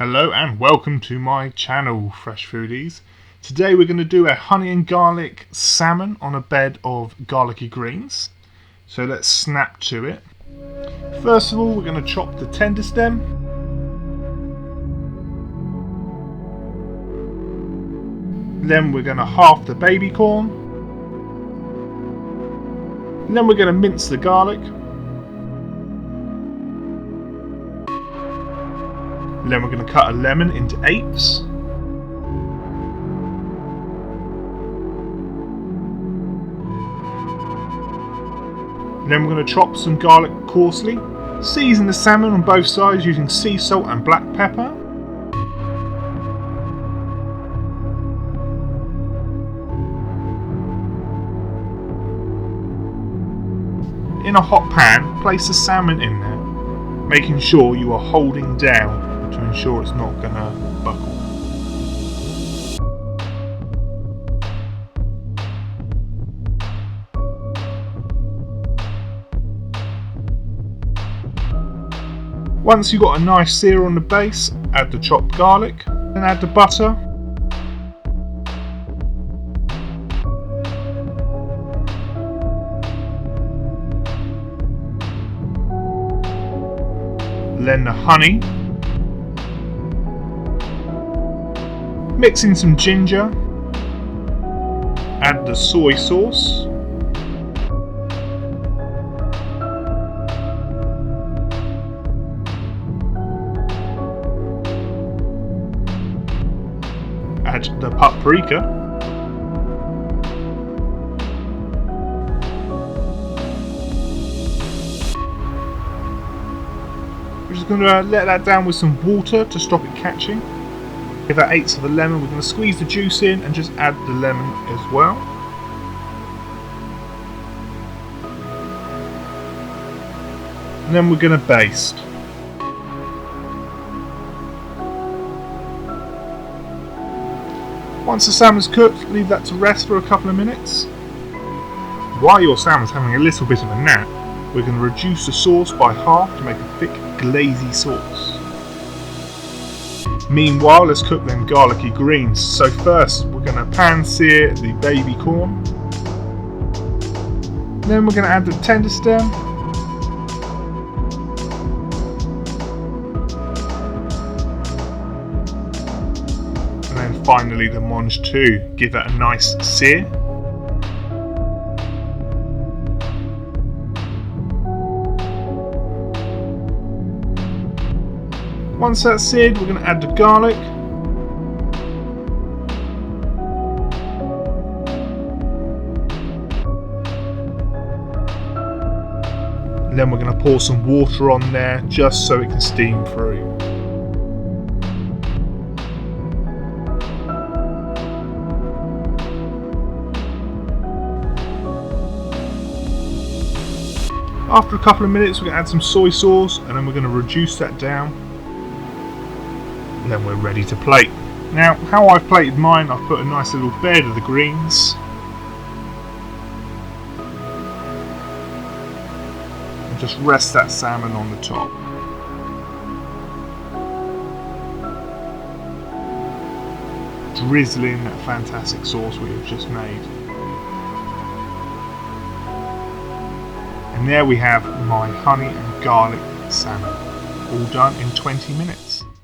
Hello and welcome to my channel, Fresh Foodies. Today we're going to do a honey and garlic salmon on a bed of garlicky greens. So let's snap to it. First of all, we're going to chop the tender stem. Then we're going to halve the baby corn. And then we're going to mince the garlic. Then we're going to cut a lemon into eighths. Then we're going to chop some garlic coarsely. Season the salmon on both sides using sea salt and black pepper. In a hot pan, place the salmon in there, making sure you are holding down to ensure it's not going to buckle. Once you've got a nice sear on the base, add the chopped garlic, then add the butter. Then the honey. Mix in some ginger. Add the soy sauce. Add the paprika. We're just going to let that down with some water to stop it catching. Give that eighths of a lemon. We're going to squeeze the juice in and just add the lemon as well. And then we're going to baste. Once the salmon's cooked, leave that to rest for a couple of minutes. While your salmon's having a little bit of a nap, we're going to reduce the sauce by half to make a thick, glazy sauce. Meanwhile, let's cook them garlicky greens. So first, we're going to pan sear the baby corn. Then we're going to add the tender stem. And then finally the Mangetout. Give that a nice sear. Once that's seared, we're going to add the garlic. And then we're going to pour some water on there just so it can steam through. After a couple of minutes, we're going to add some soy sauce and then we're going to reduce that down. And then we're ready to plate. Now, how I've plated mine, I've put a nice little bed of the greens. And just rest that salmon on the top. Drizzling that fantastic sauce we have just made. And there we have my honey and garlic salmon, all done in 20 minutes.